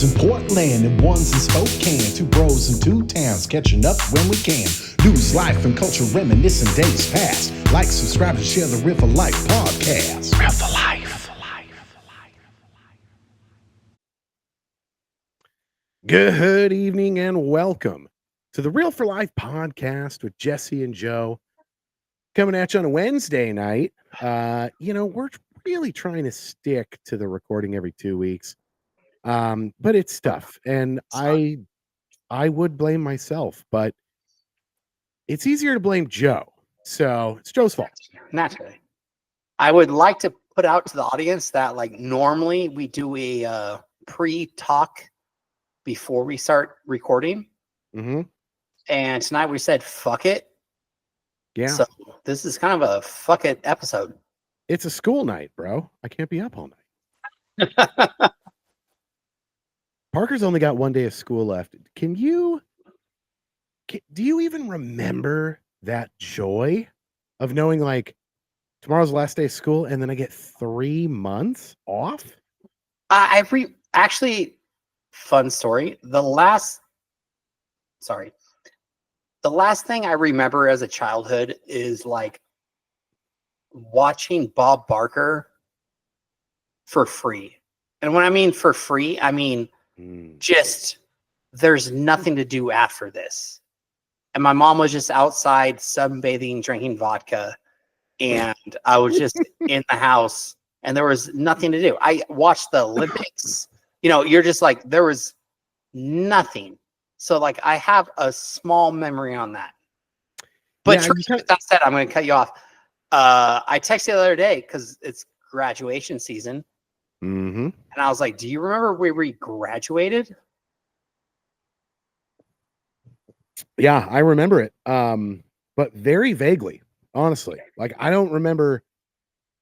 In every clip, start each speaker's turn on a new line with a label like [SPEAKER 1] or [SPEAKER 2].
[SPEAKER 1] in Portland and one's in Spokane. Two bros in two towns, catching up when we can. News, life, and culture, reminiscing days past. Like, subscribe, and share the Real for Life podcast. Real for Life.
[SPEAKER 2] Good evening and welcome to the Real for Life podcast with Jesse and Joe. Coming at you on a Wednesday night. We're really trying to stick to the recording every 2 weeks. But it's tough, and I would blame myself, but it's easier to blame Joe. So it's Joe's fault.
[SPEAKER 3] Naturally. I would like to put out to the audience that, like, normally we do a pre-talk before we start recording.
[SPEAKER 2] Mm-hmm.
[SPEAKER 3] And tonight we said, fuck it.
[SPEAKER 2] Yeah.
[SPEAKER 3] So this is kind of a fuck it episode.
[SPEAKER 2] It's a school night, bro. I can't be up all night. Parker's only got 1 day of school left. Do you even remember that joy of knowing, like, tomorrow's the last day of school and then I get 3 months off?
[SPEAKER 3] Actually, fun story. The last thing I remember as a childhood is, like, watching Bob Barker for free. And when I mean for free, I mean just there's nothing to do after this. And my mom was just outside sunbathing, drinking vodka, and I was just in the house and there was nothing to do. I watched the Olympics. You're just like, there was nothing. So, like, I have a small memory on that. But with that said, I'm going to cut you off. I texted the other day because it's graduation season.
[SPEAKER 2] Mm-hmm.
[SPEAKER 3] And I was like, do you remember where we graduated?
[SPEAKER 2] Yeah, I remember it. But very vaguely, honestly. Like, I don't remember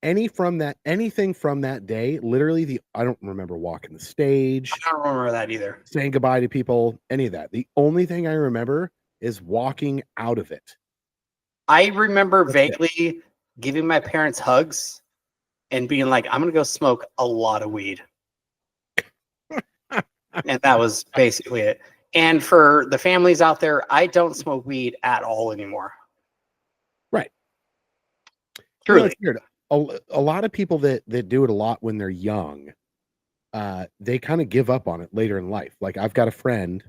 [SPEAKER 2] anything from that day. Literally, I don't remember walking the stage.
[SPEAKER 3] I don't remember that either.
[SPEAKER 2] Saying goodbye to people, any of that. The only thing I remember is walking out of it.
[SPEAKER 3] I remember vaguely giving my parents hugs and being like, I'm going to go smoke a lot of weed. And that was basically it. And for the families out there, I don't smoke weed at all anymore.
[SPEAKER 2] Right.
[SPEAKER 3] Truly.
[SPEAKER 2] A lot of people that do it a lot when they're young, they kind of give up on it later in life. Like, I've got a friend,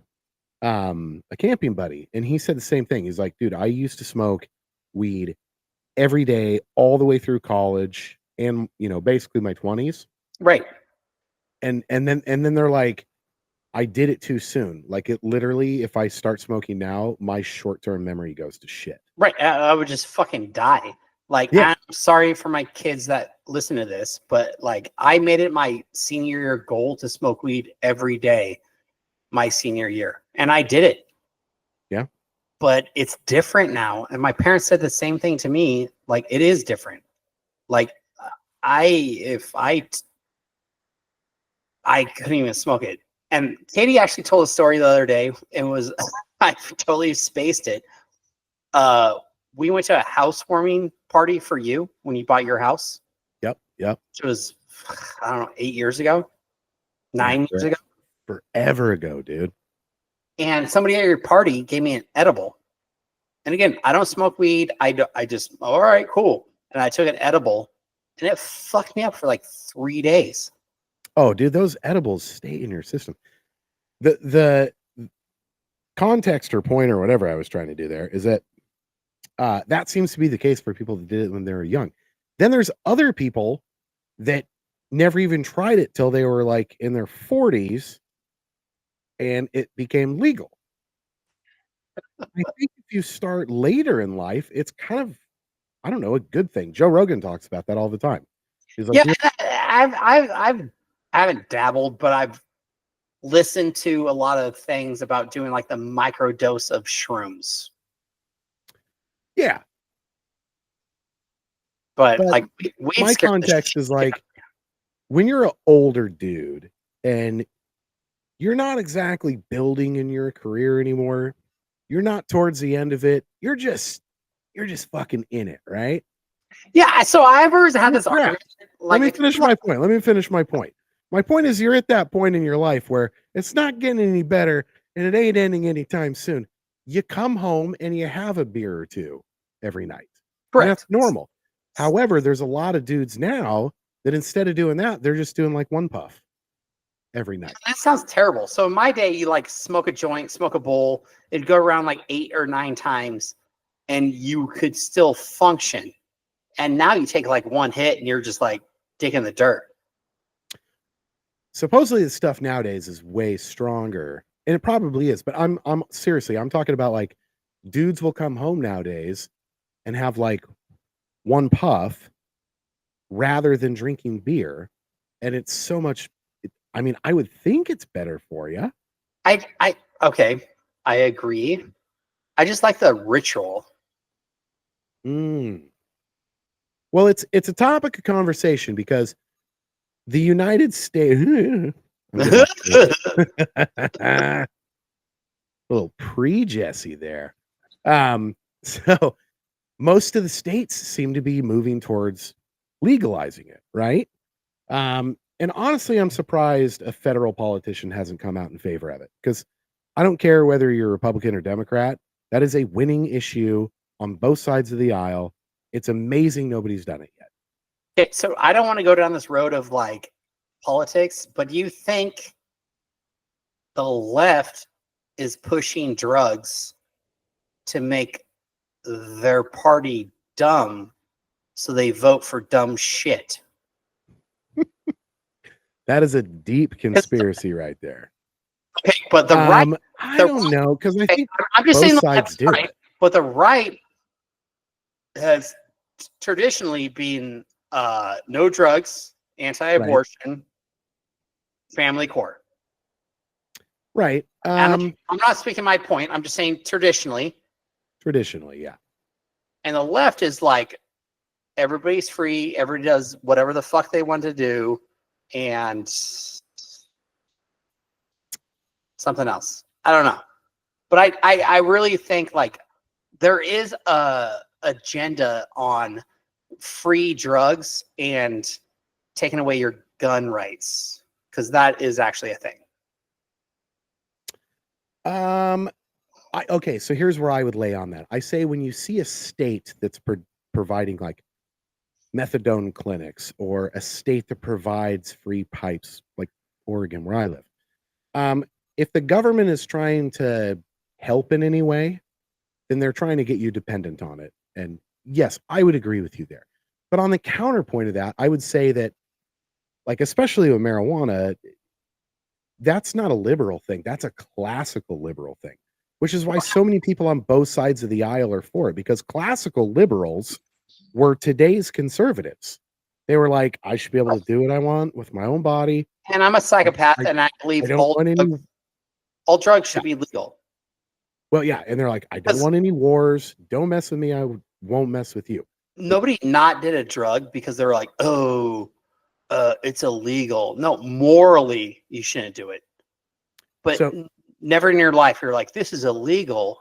[SPEAKER 2] a camping buddy, and he said the same thing. He's like, dude, I used to smoke weed every day all the way through college and, basically my 20s.
[SPEAKER 3] Right.
[SPEAKER 2] And then they're like, I did it too soon. Like, it literally, if I start smoking now, my short-term memory goes to shit.
[SPEAKER 3] Right. I would just fucking die. Like, yeah. I'm sorry for my kids that listen to this, but, like, I made it my senior year goal to smoke weed every day my senior year. And I did it.
[SPEAKER 2] Yeah.
[SPEAKER 3] But it's different now. And my parents said the same thing to me. Like, it is different. Like, I couldn't even smoke it. And Katie actually told a story the other day. It was, I totally spaced it. We went to a housewarming party for you when you bought your house.
[SPEAKER 2] Yep.
[SPEAKER 3] Which was, I don't know, 8 years ago, 9 years ago.
[SPEAKER 2] Forever ago, dude.
[SPEAKER 3] And somebody at your party gave me an edible. And again, I don't smoke weed. I just, all right, cool. And I took an edible and it fucked me up for like 3 days.
[SPEAKER 2] Oh, dude, those edibles stay in your system. The context or point or whatever I was trying to do there is that that seems to be the case for people that did it when they were young. Then there's other people that never even tried it till they were, like, in their 40s and it became legal. I think if you start later in life, it's kind of, I don't know, a good thing. Joe Rogan talks about that all the time. He's like,
[SPEAKER 3] I haven't dabbled, but I've listened to a lot of things about doing, like, the micro dose of shrooms.
[SPEAKER 2] Yeah.
[SPEAKER 3] But like,
[SPEAKER 2] my context is like, when you're an older dude and you're not exactly building in your career anymore, you're not towards the end of it, you're just fucking in it, right?
[SPEAKER 3] Yeah. So I've always had this argument.
[SPEAKER 2] Let me finish my point. My point is, you're at that point in your life where it's not getting any better and it ain't ending anytime soon. You come home and you have a beer or two every night. And
[SPEAKER 3] Correct.
[SPEAKER 2] that's normal. However, there's a lot of dudes now that instead of doing that, they're just doing like one puff every night.
[SPEAKER 3] That sounds terrible. So in my day, you like smoke a joint, smoke a bowl, it'd go around like 8 or 9 times and you could still function. And now you take like one hit and you're just like digging the dirt.
[SPEAKER 2] Supposedly the stuff nowadays is way stronger, and it probably is, but I'm seriously, I'm talking about like dudes will come home nowadays and have like one puff rather than drinking beer, and it's so much. I mean, I would think it's better for you.
[SPEAKER 3] Okay, I agree. I just like the ritual.
[SPEAKER 2] Well, it's a topic of conversation because the United States. Little pre-Jesse there. So most of the states seem to be moving towards legalizing it, right? And honestly, I'm surprised a federal politician hasn't come out in favor of it, because I don't care whether you're Republican or Democrat. That is a winning issue on both sides of the aisle. It's amazing nobody's done it yet.
[SPEAKER 3] Okay, so I don't want to go down this road of like politics, but do you think the left is pushing drugs to make their party dumb so they vote for dumb shit?
[SPEAKER 2] That is a deep conspiracy right there.
[SPEAKER 3] Okay, but the right,
[SPEAKER 2] I don't know, because I think
[SPEAKER 3] I'm just
[SPEAKER 2] both
[SPEAKER 3] saying
[SPEAKER 2] sides do
[SPEAKER 3] right,
[SPEAKER 2] it.
[SPEAKER 3] but the right has traditionally been no drugs, anti-abortion, family court.
[SPEAKER 2] Right.
[SPEAKER 3] I'm not speaking my point. I'm just saying traditionally.
[SPEAKER 2] Traditionally, yeah.
[SPEAKER 3] And the left is like, everybody's free. Everybody does whatever the fuck they want to do. And something else. I don't know. But I really think like there is a agenda on free drugs and taking away your gun rights, because that is actually a thing.
[SPEAKER 2] Okay, so here's where I would lay on that. I say when you see a state that's providing like methadone clinics, or a state that provides free pipes, like Oregon, where I live, if the government is trying to help in any way, then they're trying to get you dependent on it. And yes, I would agree with you there. But on the counterpoint of that, I would say that, like, especially with marijuana, that's not a liberal thing. That's a classical liberal thing, which is why so many people on both sides of the aisle are for it, because classical liberals were today's conservatives. They were like, I should be able to do what I want with my own body.
[SPEAKER 3] And I'm a psychopath, and I believe all drugs should be legal.
[SPEAKER 2] Well, yeah, and they're like, I don't want any wars. Don't mess with me. I won't mess with you.
[SPEAKER 3] Nobody not did a drug because they were like, oh, it's illegal. No, morally, you shouldn't do it. But never in your life you're like, this is illegal.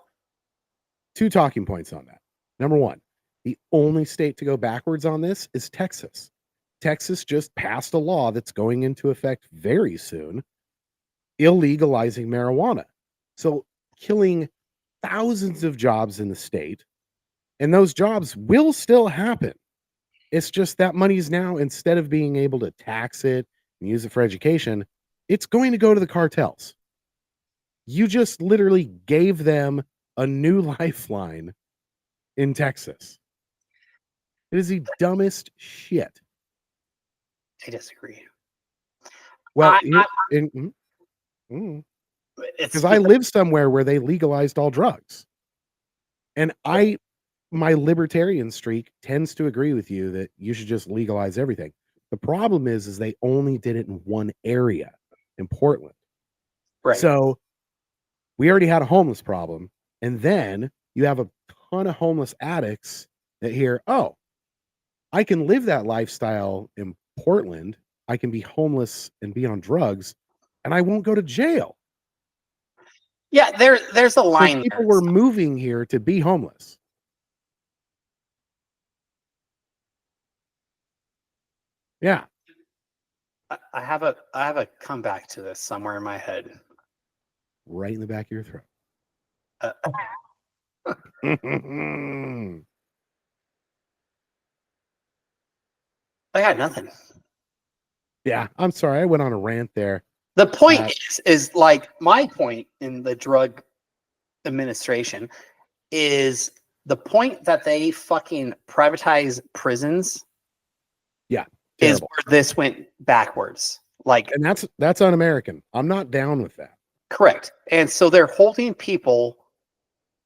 [SPEAKER 2] 2 talking points on that. Number 1, the only state to go backwards on this is Texas. Texas just passed a law that's going into effect very soon, illegalizing marijuana. So killing thousands of jobs in the state, and those jobs will still happen. It's just that money's now, instead of being able to tax it and use it for education, it's going to go to the cartels. You just literally gave them a new lifeline in Texas. It is the dumbest shit.
[SPEAKER 3] I disagree.
[SPEAKER 2] Well, because I live somewhere where they legalized all drugs, and my libertarian streak tends to agree with you that you should just legalize everything. The problem is they only did it in one area, in Portland.
[SPEAKER 3] Right.
[SPEAKER 2] So we already had a homeless problem, and then you have a ton of homeless addicts that hear, oh, I can live that lifestyle in Portland. I can be homeless and be on drugs, and I won't go to jail.
[SPEAKER 3] Yeah, there's a line.
[SPEAKER 2] So people were moving here to be homeless. Yeah.
[SPEAKER 3] I have a comeback to this somewhere in my head.
[SPEAKER 2] Right in the back of your throat.
[SPEAKER 3] I got nothing.
[SPEAKER 2] Yeah, I'm sorry. I went on a rant there.
[SPEAKER 3] The point is like my point in the drug administration is the point that they fucking privatize prisons.
[SPEAKER 2] Yeah,
[SPEAKER 3] is
[SPEAKER 2] terrible.
[SPEAKER 3] where this went backwards. Like,
[SPEAKER 2] And that's un-American. I'm not down with that.
[SPEAKER 3] correct. And so they're holding people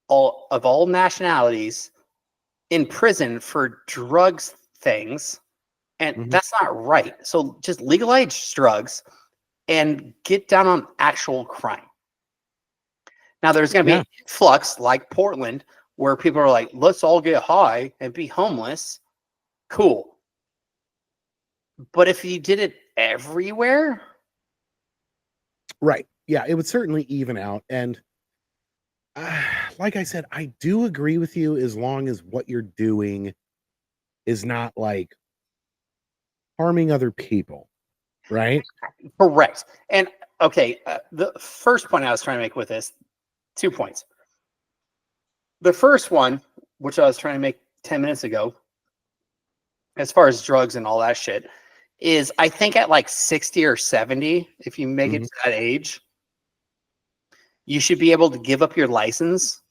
[SPEAKER 3] of all nationalities in prison for drugs things, and that's not right. So just legalize drugs and get down on actual crime. Now there's going to be an influx like Portland where people are like, let's all get high and be homeless. Cool. But if you did it everywhere,
[SPEAKER 2] right. Yeah, it would certainly even out. And like I said, I do agree with you as long as what you're doing is not like harming other people. Right.
[SPEAKER 3] correct. And okay, the first point I was trying to make with this, 2 points. The first one, which I was trying to make 10 minutes ago, as far as drugs and all that shit, is I think at like 60 or 70, if you make it to that age, you should be able to give up your license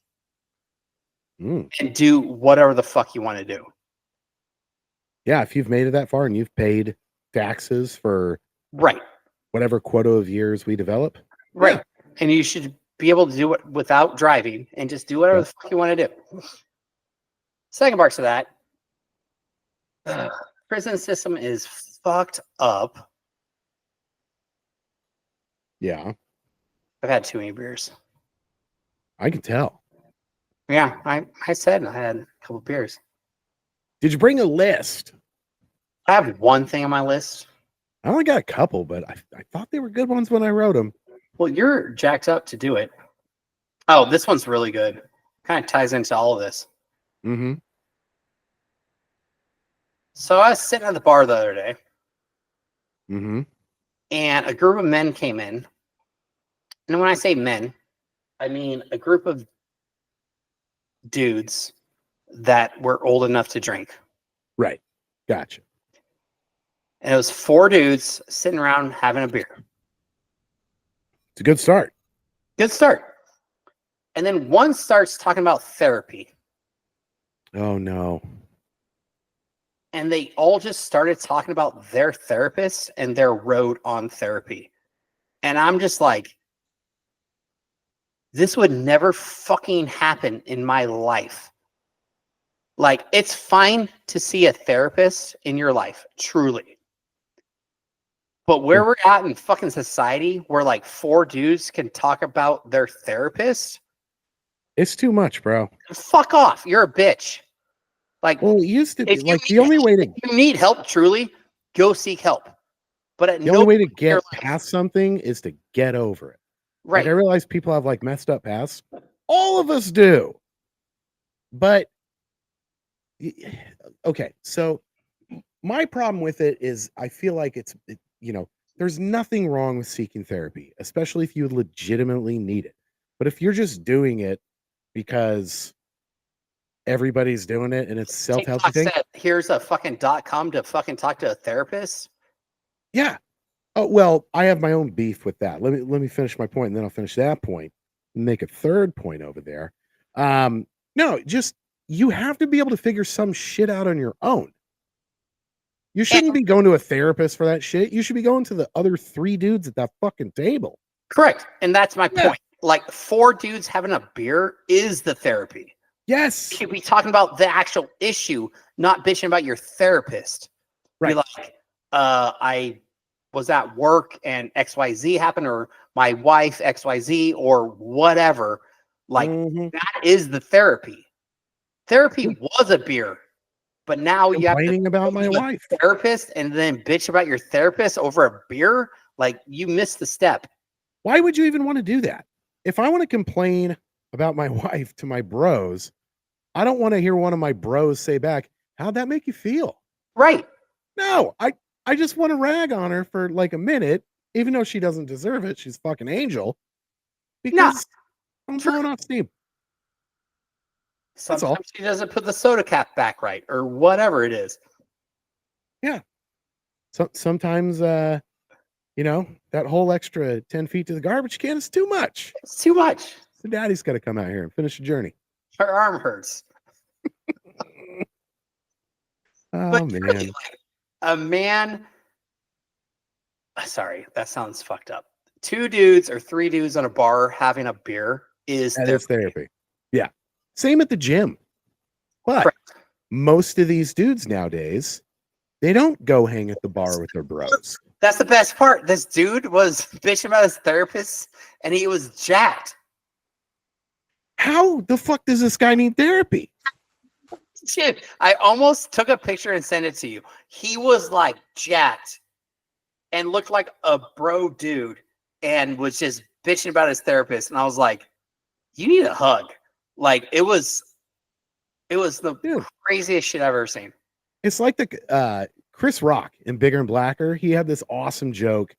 [SPEAKER 3] and do whatever the fuck you want to do.
[SPEAKER 2] Yeah, if you've made it that far and you've paid taxes for
[SPEAKER 3] right
[SPEAKER 2] whatever quota of years we develop.
[SPEAKER 3] Right. Yeah. And you should be able to do it without driving and just do whatever the fuck you want to do. Second part to that, prison system is fucked up.
[SPEAKER 2] Yeah.
[SPEAKER 3] I've had too many beers.
[SPEAKER 2] I can tell.
[SPEAKER 3] Yeah, I said I had a couple beers.
[SPEAKER 2] Did you bring a list?
[SPEAKER 3] I have one thing on my list.
[SPEAKER 2] I only got a couple, but I thought they were good ones when I wrote them.
[SPEAKER 3] Well, you're jacked up to do it. Oh, this one's really good. Kind of ties into all of this.
[SPEAKER 2] Mm-hmm.
[SPEAKER 3] So I was sitting at the bar the other day.
[SPEAKER 2] Mm-hmm.
[SPEAKER 3] And a group of men came in. And when I say men, I mean a group of dudes that were old enough to drink.
[SPEAKER 2] Right. Gotcha.
[SPEAKER 3] And it was 4 dudes sitting around having a beer.
[SPEAKER 2] It's a good start.
[SPEAKER 3] Good start. And then one starts talking about therapy.
[SPEAKER 2] Oh, no.
[SPEAKER 3] And they all just started talking about their therapist and their road on therapy. And I'm just like, this would never fucking happen in my life. Like, it's fine to see a therapist in your life, truly. But where we're at in fucking society, where like 4 dudes can talk about their therapist,
[SPEAKER 2] it's too much, bro.
[SPEAKER 3] Fuck off. You're a bitch. Like,
[SPEAKER 2] well, it used to be like the only way to
[SPEAKER 3] you need help, truly, go seek help. But at
[SPEAKER 2] the only way to get past something is to get over it.
[SPEAKER 3] Right.
[SPEAKER 2] Like, I realize people have like messed up pasts. All of us do. But okay, so my problem with it is I feel like there's nothing wrong with seeking therapy, especially if you legitimately need it. But if you're just doing it because everybody's doing it and it's self-help thing.
[SPEAKER 3] Here's a fucking .com to fucking talk to a therapist.
[SPEAKER 2] Yeah. Oh, well, I have my own beef with that. Let me finish my point and then I'll finish that point and make a third point over there. No, just you have to be able to figure some shit out on your own. You shouldn't be going to a therapist for that shit. You should be going to the other 3 dudes at that fucking table.
[SPEAKER 3] Correct. And that's my point. Like 4 dudes having a beer is the therapy.
[SPEAKER 2] Yes.
[SPEAKER 3] You should be talking about the actual issue, not bitching about your therapist.
[SPEAKER 2] Right.
[SPEAKER 3] Be like, I was at work and XYZ happened, or my wife XYZ, or whatever. Like, that is the therapy. Therapy was a beer. But now you have to
[SPEAKER 2] about my wife
[SPEAKER 3] therapist and then bitch about your therapist over a beer. Like, you missed the step.
[SPEAKER 2] Why would you even want to do that? If I want to complain about my wife to my bros, I don't want to hear one of my bros say back, how'd that make you feel?
[SPEAKER 3] Right.
[SPEAKER 2] No, I I just want to rag on her for like a minute, even though she doesn't deserve it. She's fucking angel. Because I'm blowing off steam. That's all.
[SPEAKER 3] Sometimes she doesn't put the soda cap back right or whatever it is.
[SPEAKER 2] Yeah. So sometimes you know, that whole extra 10 feet to the garbage can is too much.
[SPEAKER 3] It's too much.
[SPEAKER 2] So daddy's got to come out here and finish the journey.
[SPEAKER 3] Her arm hurts.
[SPEAKER 2] Oh,
[SPEAKER 3] But
[SPEAKER 2] man.
[SPEAKER 3] really, like, a man. Sorry, that sounds fucked up. 2 dudes or 3 dudes on a bar having a beer is
[SPEAKER 2] therapy. Yeah. Same at the gym. But
[SPEAKER 3] Correct.
[SPEAKER 2] most of these dudes nowadays, they don't go hang at the bar with their bros.
[SPEAKER 3] That's the best part. This dude was bitching about his therapist and he was jacked.
[SPEAKER 2] How the fuck does this guy need therapy?
[SPEAKER 3] Shit, I almost took a picture and sent it to you. He was like jacked and looked like a bro dude and was just bitching about his therapist. And I was like, you need a hug. Like it was the craziest shit I've ever seen.
[SPEAKER 2] It's like the Chris Rock in Bigger and Blacker. He had this awesome joke.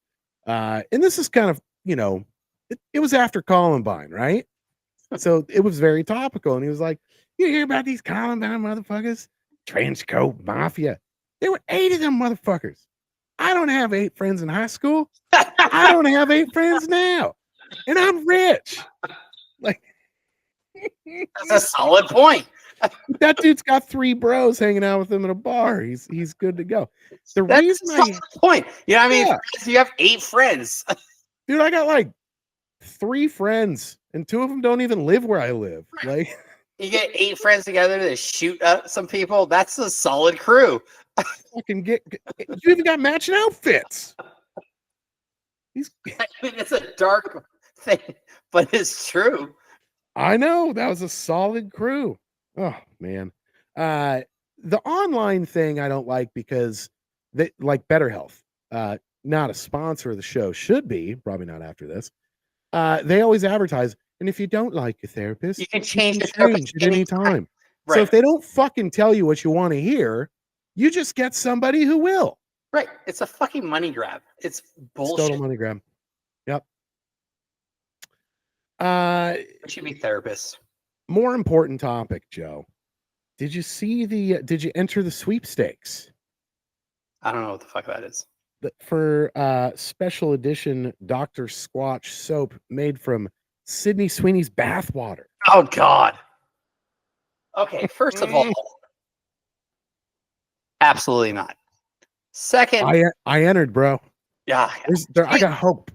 [SPEAKER 2] And this is kind of, you know, it was after Columbine, right? So it was very topical. And he was like, you hear about these Columbine motherfuckers? Trench coat mafia. There were 8 of them motherfuckers. I don't have 8 friends in high school. I don't have 8 friends now. And I'm rich. Like,
[SPEAKER 3] that's a solid point.
[SPEAKER 2] That dude's got 3 bros hanging out with him at a bar. He's good to go. The
[SPEAKER 3] That's
[SPEAKER 2] reason
[SPEAKER 3] a solid point. You know what I mean?
[SPEAKER 2] Yeah.
[SPEAKER 3] You have 8 friends.
[SPEAKER 2] Dude, I got like 3 friends, and 2 of them don't even live where I live. Like,
[SPEAKER 3] you get 8 friends together to shoot up some people. That's a solid crew.
[SPEAKER 2] fucking you even got matching outfits.
[SPEAKER 3] I mean, it's a dark thing, but it's true.
[SPEAKER 2] I know that was a solid crew. Oh man, the online thing I don't like because they like Better Health. Not a sponsor of the show, should be probably not after this. They always advertise, and if you don't like your therapist,
[SPEAKER 3] You can change
[SPEAKER 2] at
[SPEAKER 3] therapist
[SPEAKER 2] any time.
[SPEAKER 3] Right.
[SPEAKER 2] So if they don't fucking tell you what you want to hear, you just get somebody who will.
[SPEAKER 3] Right. It's a fucking money grab. It's bullshit.
[SPEAKER 2] It's total money grab. Yep.
[SPEAKER 3] It should be therapists.
[SPEAKER 2] More important topic, Joe. Did you enter the sweepstakes?
[SPEAKER 3] I don't know what the fuck that is.
[SPEAKER 2] For special edition Dr. Squatch soap made from Sydney Sweeney's bathwater.
[SPEAKER 3] Oh God. Okay, first of all, absolutely not. Second,
[SPEAKER 2] I entered, bro.
[SPEAKER 3] yeah,
[SPEAKER 2] I got hope.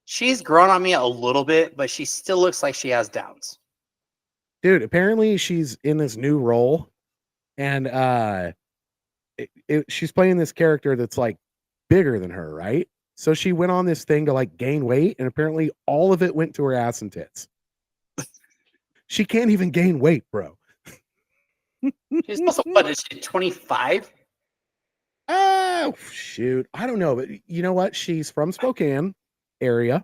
[SPEAKER 3] she's grown on me a little bit, but she still looks like she has downs.
[SPEAKER 2] Dude, apparently she's in this new role, and she's playing this character that's like bigger than her, right? So she went on this thing to like gain weight, and apparently all of it went to her ass and tits. She can't even gain weight, bro.
[SPEAKER 3] She's also what is she, 25?
[SPEAKER 2] Oh shoot, I don't know, but you know what? She's from Spokane area,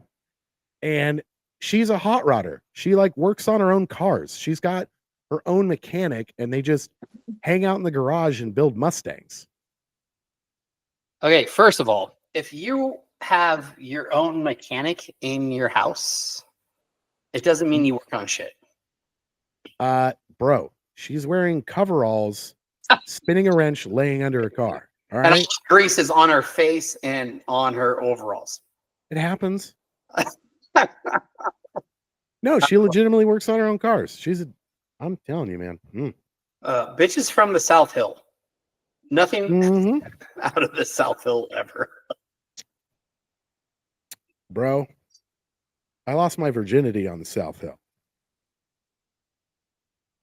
[SPEAKER 2] and she's a hot rodder. She like works on her own cars. She's got her own mechanic, and they just hang out in the garage and build Mustangs.
[SPEAKER 3] Okay, first of all, if you have your own mechanic in your house, it doesn't mean you work on shit.
[SPEAKER 2] Bro, she's wearing coveralls, spinning a wrench, laying under a car. All
[SPEAKER 3] And all
[SPEAKER 2] right,
[SPEAKER 3] the grease is on her face and on her overalls.
[SPEAKER 2] it happens. No, she legitimately works on her own cars. I'm telling you, man.
[SPEAKER 3] Bitches from the South Hill. Nothing
[SPEAKER 2] Mhm.
[SPEAKER 3] out of the South Hill ever.
[SPEAKER 2] Bro, I lost my virginity on the South Hill.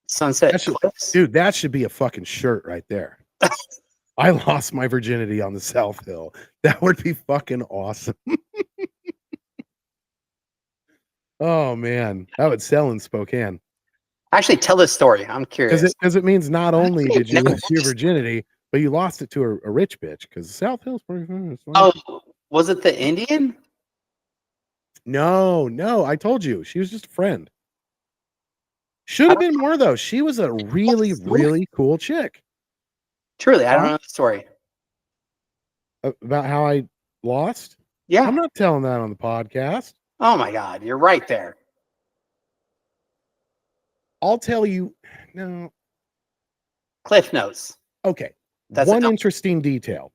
[SPEAKER 3] Sunset Cliffs.
[SPEAKER 2] Dude, that should be a fucking shirt right there. I lost my virginity on the South Hill. That would be fucking awesome. Oh man, that would sell in Spokane.
[SPEAKER 3] Actually, tell this story. I'm curious.
[SPEAKER 2] Because it means not only did you
[SPEAKER 3] Never
[SPEAKER 2] lose your virginity, but you lost it to a rich bitch. Because the South Hill's pretty famous.
[SPEAKER 3] Oh, was it the Indian?
[SPEAKER 2] No, I told you she was just a friend. Should have been more though. She was a really, really cool chick.
[SPEAKER 3] Truly, I don't know the story.
[SPEAKER 2] about how I lost?
[SPEAKER 3] Yeah.
[SPEAKER 2] I'm not telling that on the podcast.
[SPEAKER 3] Oh my God, you're right there.
[SPEAKER 2] I'll tell you. No.
[SPEAKER 3] Cliff Notes.
[SPEAKER 2] Okay.
[SPEAKER 3] That's
[SPEAKER 2] One
[SPEAKER 3] it.
[SPEAKER 2] interesting detail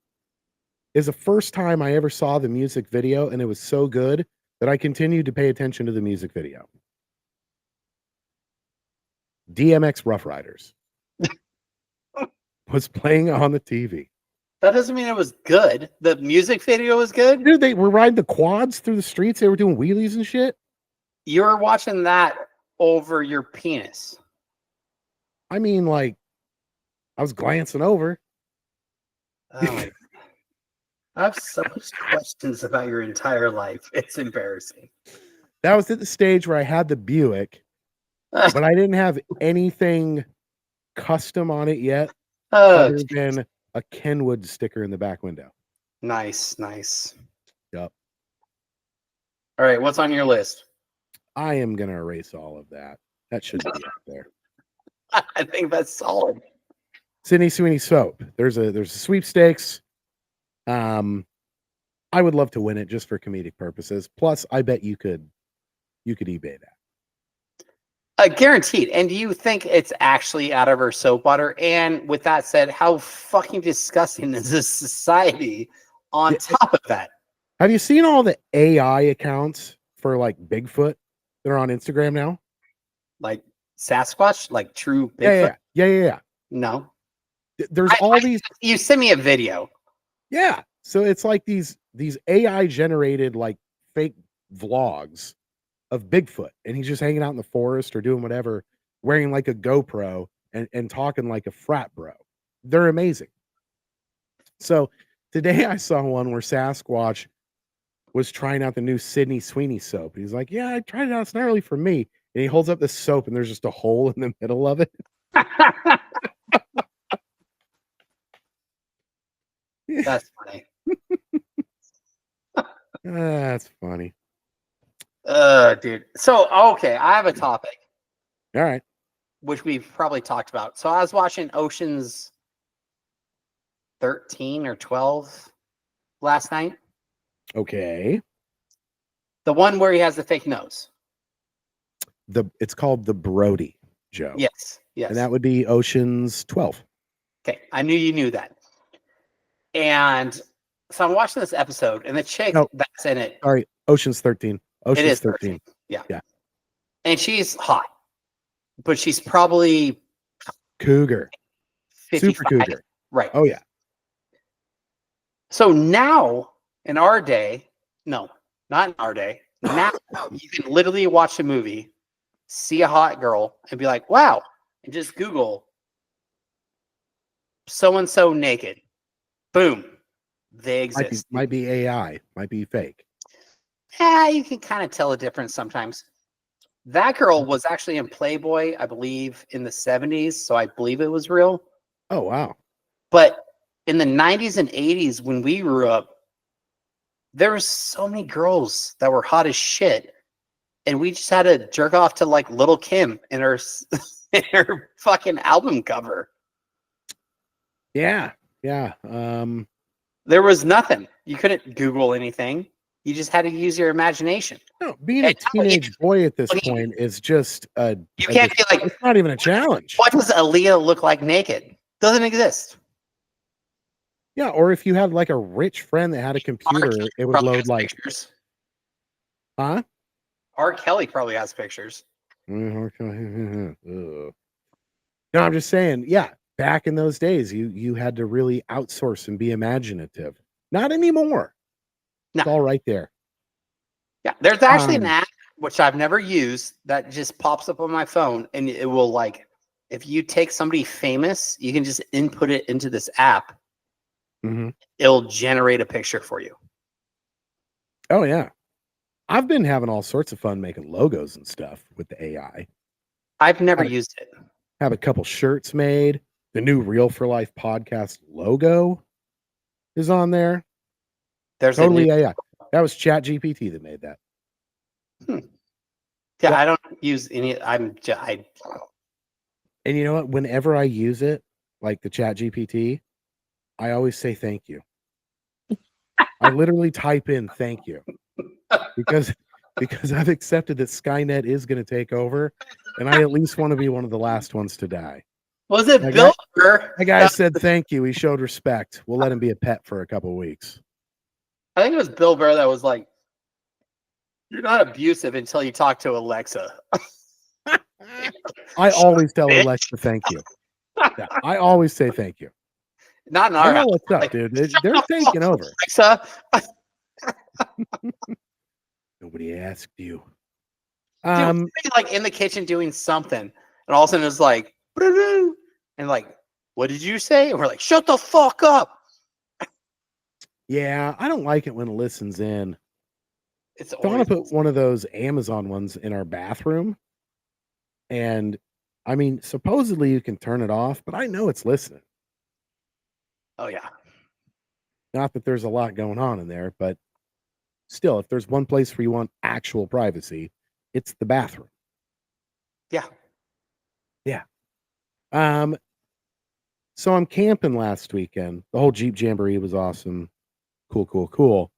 [SPEAKER 2] is the first time I ever saw the music video, and it was so good that I continued to pay attention to the music video. DMX Rough Riders was playing on the TV.
[SPEAKER 3] That doesn't mean it was good. The music video was good.
[SPEAKER 2] Dude, they were riding the quads through the streets. They were doing wheelies and shit.
[SPEAKER 3] You were watching that over your penis.
[SPEAKER 2] I mean, like, I was glancing over.
[SPEAKER 3] Oh my God. I have so much questions about your entire life. It's embarrassing.
[SPEAKER 2] That was at the stage where I had the Buick, but I didn't have anything custom on it yet, other than a Kenwood sticker in the back window.
[SPEAKER 3] Nice, nice.
[SPEAKER 2] Yep.
[SPEAKER 3] All right, what's on your list?
[SPEAKER 2] I am gonna erase all of that. That shouldn't be up there.
[SPEAKER 3] I think that's solid.
[SPEAKER 2] Sydney Sweeney soap. There's a sweepstakes. I would love to win it just for comedic purposes. Plus, I bet you could eBay that.
[SPEAKER 3] Guaranteed. And do you think it's actually out of her soap water? And with that said, how fucking disgusting is this society on top of that?
[SPEAKER 2] Have you seen all the AI accounts for like Bigfoot that are on Instagram now?
[SPEAKER 3] Like Sasquatch? Like true Bigfoot?
[SPEAKER 2] Yeah.
[SPEAKER 3] No.
[SPEAKER 2] There's all these.
[SPEAKER 3] You sent me a video.
[SPEAKER 2] Yeah. So it's like these AI generated like fake vlogs of Bigfoot, and he's just hanging out in the forest or doing whatever, wearing like a GoPro and talking like a frat bro. They're amazing. So today I saw one where Sasquatch was trying out the new Sydney Sweeney soap. He's like, yeah, I tried it out. It's not really for me. And he holds up the soap and there's just a hole in the middle of it.
[SPEAKER 3] That's funny.
[SPEAKER 2] That's funny.
[SPEAKER 3] Dude. So, okay, I have a topic.
[SPEAKER 2] All right.
[SPEAKER 3] Which we've probably talked about. So I was watching Ocean's 13 or 12 last night.
[SPEAKER 2] Okay.
[SPEAKER 3] The one where he has the fake nose.
[SPEAKER 2] It's called the Brody, Joe.
[SPEAKER 3] Yes. Yes.
[SPEAKER 2] And that would be Ocean's 12.
[SPEAKER 3] Okay. I knew you knew that. And so I'm watching this episode, and the chick that's in it.
[SPEAKER 2] Sorry, Ocean's 13. Ocean's
[SPEAKER 3] It is
[SPEAKER 2] 13.
[SPEAKER 3] Yeah.
[SPEAKER 2] Yeah.
[SPEAKER 3] And she's hot, but she's probably
[SPEAKER 2] Cougar.
[SPEAKER 3] 55.
[SPEAKER 2] Super cougar.
[SPEAKER 3] Right.
[SPEAKER 2] Oh, yeah.
[SPEAKER 3] So now in our day, no, not in our day. Now you can literally watch a movie, see a hot girl, and be like, wow, and just Google so-and-so naked. Boom. They exist.
[SPEAKER 2] Might be AI. Might be fake.
[SPEAKER 3] Yeah, you can kind of tell a difference sometimes. That girl was actually in Playboy, I believe, in the 70s, so I believe it was real.
[SPEAKER 2] Oh, wow.
[SPEAKER 3] But in the 90s and 80s, when we grew up, there were so many girls that were hot as shit, and we just had to jerk off to like Little Kim in her in her fucking album cover.
[SPEAKER 2] Yeah.
[SPEAKER 3] There was nothing. You couldn't Google anything. You just had to use your imagination.
[SPEAKER 2] No, being a teenage boy at this point is just
[SPEAKER 3] you can't be like,
[SPEAKER 2] it's not even a challenge.
[SPEAKER 3] what does Aaliyah look like naked? Doesn't exist.
[SPEAKER 2] Yeah, or if you had like a rich friend that had a computer, it would load like
[SPEAKER 3] pictures.
[SPEAKER 2] Huh?
[SPEAKER 3] R. Kelly probably has pictures.
[SPEAKER 2] No, I'm just saying, yeah, back in those days, you had to really outsource and be imaginative. Not anymore.
[SPEAKER 3] No.
[SPEAKER 2] It's all right there.
[SPEAKER 3] Yeah, there's actually an app which I've never used that just pops up on my phone, and it will like, if you take somebody famous, you can just input it into this app.
[SPEAKER 2] Mm-hmm.
[SPEAKER 3] It'll generate a picture for you.
[SPEAKER 2] Oh yeah, I've been having all sorts of fun making logos and stuff with the AI.
[SPEAKER 3] I've never used it.
[SPEAKER 2] Have a couple shirts made. The new Real for Life podcast logo is on there.
[SPEAKER 3] There's
[SPEAKER 2] totally AI. That was ChatGPT that made that.
[SPEAKER 3] Yeah, I don't use any. And
[SPEAKER 2] you know what? Whenever I use it, like the ChatGPT, I always say thank you. I literally type in "thank you" because I've accepted that Skynet is going to take over, and I at least want to be one of the last ones to die.
[SPEAKER 3] Was it
[SPEAKER 2] That
[SPEAKER 3] Bill
[SPEAKER 2] guy,
[SPEAKER 3] Burr?
[SPEAKER 2] that guy said thank you. He showed respect. We'll let him be a pet for a couple of weeks.
[SPEAKER 3] I think it was Bill Burr that was like, "You're not abusive until you talk to Alexa."
[SPEAKER 2] I always tell Alexa thank you. Yeah, I always say thank you.
[SPEAKER 3] Not in
[SPEAKER 2] I
[SPEAKER 3] our
[SPEAKER 2] know
[SPEAKER 3] house.
[SPEAKER 2] what's up,
[SPEAKER 3] Like,
[SPEAKER 2] dude.
[SPEAKER 3] shut
[SPEAKER 2] They're
[SPEAKER 3] the
[SPEAKER 2] taking
[SPEAKER 3] fuck up,
[SPEAKER 2] over.
[SPEAKER 3] Alexa.
[SPEAKER 2] Nobody asked you.
[SPEAKER 3] Dude, we'd be, like in the kitchen doing something, and all of a sudden it's like, and like, what did you say? And we're like, shut the fuck up.
[SPEAKER 2] Yeah, I don't like it when it listens in.
[SPEAKER 3] It's
[SPEAKER 2] I want to put one of those Amazon ones in our bathroom. And I mean, supposedly you can turn it off, but I know it's listening.
[SPEAKER 3] Oh yeah.
[SPEAKER 2] Not that there's a lot going on in there, but still, if there's one place where you want actual privacy, it's the bathroom.
[SPEAKER 3] Yeah.
[SPEAKER 2] Yeah. So I'm camping last weekend. The whole Jeep Jamboree was awesome. Cool.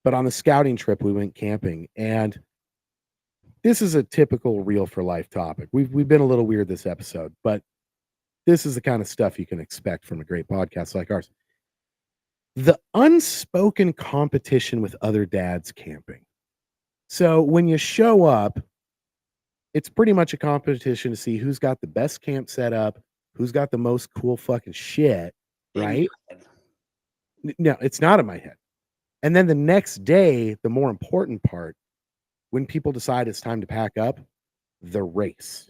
[SPEAKER 2] But on the scouting trip, we went camping, and this is a typical real for life topic. We've been a little weird this episode, but this is the kind of stuff you can expect from a great podcast like ours. The unspoken competition with other dads camping. So when you show up, it's pretty much a competition to see who's got the best camp set up, who's got the most cool fucking shit, right? No, it's not in my head. And then the next day, the more important part, when people decide it's time to pack up, the race.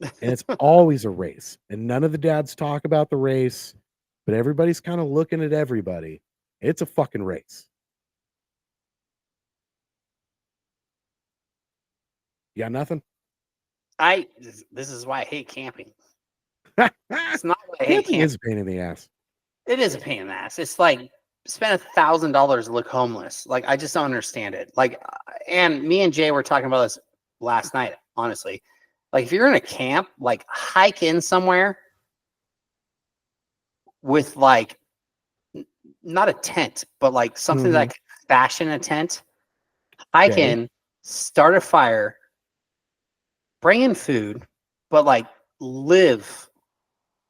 [SPEAKER 2] And it's always a race. And none of the dads talk about the race, but everybody's kind of looking at everybody. It's a fucking race. You got nothing?
[SPEAKER 3] This is why I hate camping. It's not why I hate
[SPEAKER 2] Camping is a pain in the ass.
[SPEAKER 3] It is a pain in the ass. It's like spend $1,000 to look homeless. Like, I just don't understand it. Like, and me and Jay were talking about this last night, honestly. Like, if you're in a camp, like, hike in somewhere with like not a tent, but like something that can fashion a tent. Hike in, start a fire, bring in food, but like live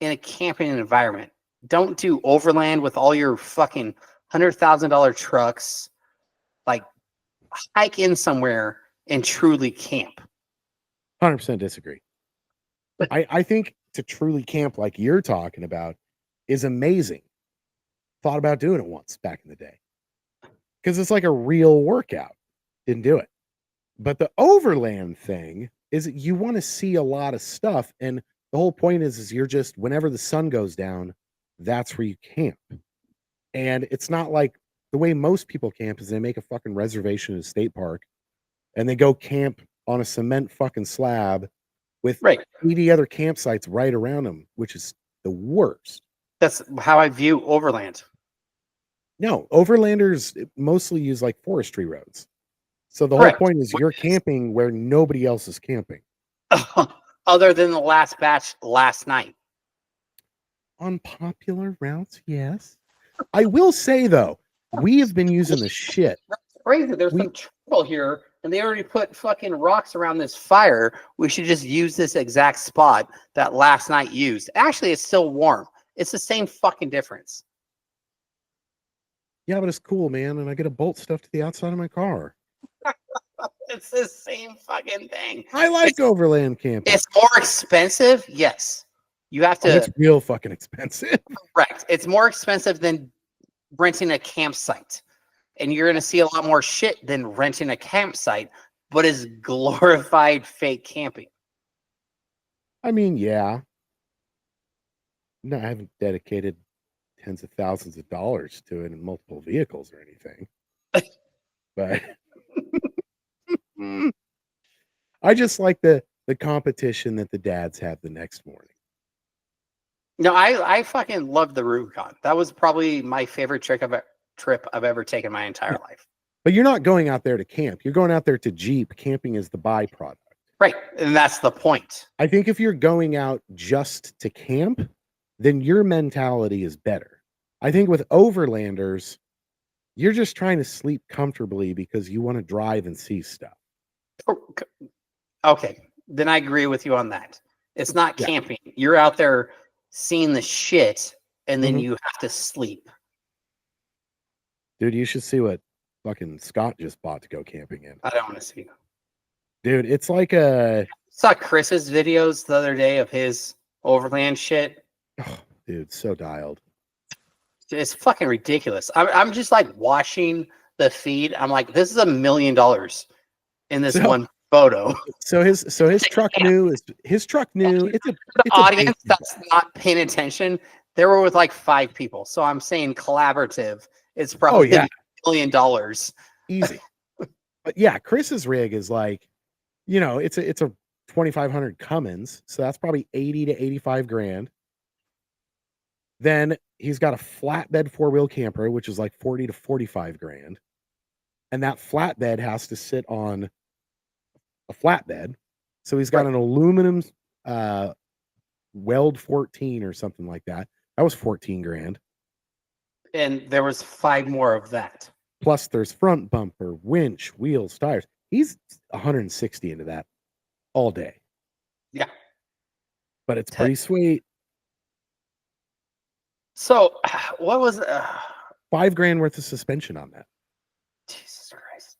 [SPEAKER 3] in a camping environment. Don't do overland with all your fucking $100,000 trucks. Like, hike in somewhere and truly camp.
[SPEAKER 2] 100% disagree. I think to truly camp like you're talking about is amazing. Thought about doing it once back in the day because it's like a real workout. Didn't do it. But the overland thing is you want to see a lot of stuff. And the whole point is you're just, whenever the sun goes down, that's where you camp. And it's not like the way most people camp is they make a fucking reservation in a state park and they go camp on a cement fucking slab with 80 other campsites right around them, which is the worst.
[SPEAKER 3] That's how I view overland.
[SPEAKER 2] No, overlanders mostly use like forestry roads. So the whole point is you're camping where nobody else is camping.
[SPEAKER 3] Other than the last batch last night.
[SPEAKER 2] On popular routes, yes. I will say, though, we have been using the shit.
[SPEAKER 3] That's crazy. There's some trouble here, and they already put fucking rocks around this fire. We should just use this exact spot that last night used. Actually, it's still warm. It's the same fucking difference.
[SPEAKER 2] Yeah, but it's cool, man, and I get to bolt stuff to the outside of my car.
[SPEAKER 3] It's the same fucking thing.
[SPEAKER 2] I like overland camping.
[SPEAKER 3] It's more expensive, yes. You have to.
[SPEAKER 2] It's real fucking expensive.
[SPEAKER 3] Correct. It's more expensive than renting a campsite, and you're going to see a lot more shit than renting a campsite, but it's glorified fake camping.
[SPEAKER 2] I mean, yeah. No, I haven't dedicated tens of thousands of dollars to it in multiple vehicles or anything. But I just like the competition that the dads have the next morning.
[SPEAKER 3] No, I fucking love the Rubicon. That was probably my favorite trip I've ever taken my entire life.
[SPEAKER 2] But you're not going out there to camp. You're going out there to Jeep. Camping is the byproduct.
[SPEAKER 3] Right. And that's the point.
[SPEAKER 2] I think if you're going out just to camp, then your mentality is better. I think with overlanders, You're just trying to sleep comfortably because you want to drive and see stuff.
[SPEAKER 3] Okay, then I agree with you on that. It's not
[SPEAKER 2] Yeah.
[SPEAKER 3] camping. You're out there seeing the shit, and then
[SPEAKER 2] Mhm.
[SPEAKER 3] you have to sleep.
[SPEAKER 2] Dude, you should see what fucking Scott just bought to go camping in.
[SPEAKER 3] I don't want to see.
[SPEAKER 2] Dude, it's like a
[SPEAKER 3] Saw Chris's videos the other day of his overland shit.
[SPEAKER 2] dude, so dialed.
[SPEAKER 3] It's fucking ridiculous. I'm just like watching the feed. I'm like, this is $1 million in this
[SPEAKER 2] So-
[SPEAKER 3] one photo.
[SPEAKER 2] So his truck new is It's a
[SPEAKER 3] The
[SPEAKER 2] big
[SPEAKER 3] audience
[SPEAKER 2] deal.
[SPEAKER 3] that's not paying attention, they were with like 5 people. So I'm saying collaborative. It's probably
[SPEAKER 2] yeah.
[SPEAKER 3] $1 million.
[SPEAKER 2] Easy. But yeah, Chris's rig is like, it's a 2,500 Cummins, so that's probably 80 to 85 grand. Then he's got a flatbed 4-wheel camper, which is like 40 to 45 grand. And that flatbed has to sit on a flatbed. So he's got
[SPEAKER 3] Right.
[SPEAKER 2] an aluminum Weld 14 or something like that. That was 14 grand.
[SPEAKER 3] And there was 5 more of that.
[SPEAKER 2] Plus there's front bumper, winch, wheels, tires. He's 160 into that all day.
[SPEAKER 3] Yeah.
[SPEAKER 2] But it's pretty sweet.
[SPEAKER 3] So what was
[SPEAKER 2] $5 grand worth of suspension on that.
[SPEAKER 3] Jesus Christ.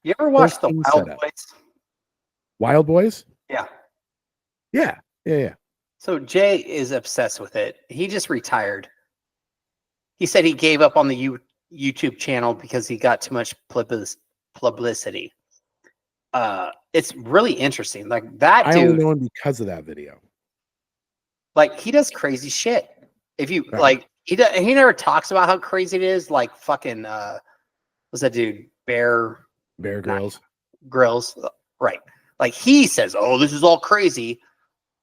[SPEAKER 3] You ever watch the
[SPEAKER 2] Full
[SPEAKER 3] Wild
[SPEAKER 2] setup.
[SPEAKER 3] Boys?
[SPEAKER 2] Wild Boys?
[SPEAKER 3] Yeah.
[SPEAKER 2] Yeah.
[SPEAKER 3] So Jay is obsessed with it. He just retired. He said he gave up on the YouTube channel because he got too much publicity. It's really interesting. Like that
[SPEAKER 2] I only
[SPEAKER 3] dude,
[SPEAKER 2] know him because of that video.
[SPEAKER 3] like he does crazy shit. If you
[SPEAKER 2] Right.
[SPEAKER 3] like, he never talks about how crazy it is. Like fucking, what's that dude? Bear
[SPEAKER 2] Grylls.
[SPEAKER 3] Grylls, right? Like he says, "Oh, this is all crazy."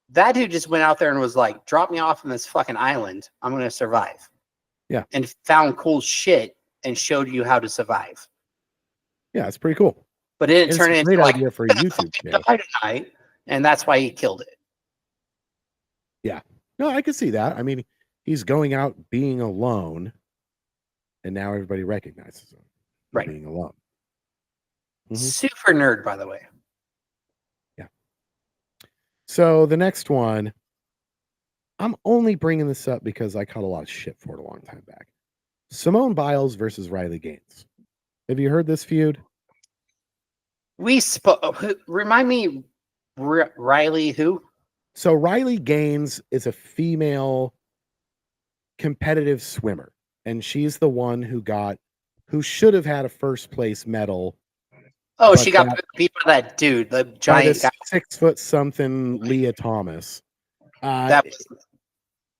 [SPEAKER 3] That dude just went out there and was like, "Drop me off on this fucking island. I'm gonna survive."
[SPEAKER 2] Yeah.
[SPEAKER 3] And found cool shit and showed you how to survive.
[SPEAKER 2] Yeah, it's pretty cool.
[SPEAKER 3] But it didn't
[SPEAKER 2] It's
[SPEAKER 3] turn
[SPEAKER 2] a
[SPEAKER 3] into
[SPEAKER 2] great
[SPEAKER 3] like,
[SPEAKER 2] idea for a YouTube channel.
[SPEAKER 3] die tonight, and that's why he killed it.
[SPEAKER 2] No, I can see that. I mean, he's going out being alone, and now everybody recognizes him for
[SPEAKER 3] Right.
[SPEAKER 2] being alone. Mhm.
[SPEAKER 3] Super nerd, by the way.
[SPEAKER 2] So the next one, I'm only bringing this up because I caught a lot of shit for it a long time back. Simone Biles versus Riley Gaines. Have you heard this feud?
[SPEAKER 3] We spoke. Remind me, Riley who?
[SPEAKER 2] So Riley Gaines is a female competitive swimmer, and she's the one who should have had a first place medal.
[SPEAKER 3] Oh,
[SPEAKER 2] But
[SPEAKER 3] she got
[SPEAKER 2] that-
[SPEAKER 3] beat by that dude, the
[SPEAKER 2] By
[SPEAKER 3] giant
[SPEAKER 2] this
[SPEAKER 3] guy.
[SPEAKER 2] 6 foot something Leah Thomas.
[SPEAKER 3] That was,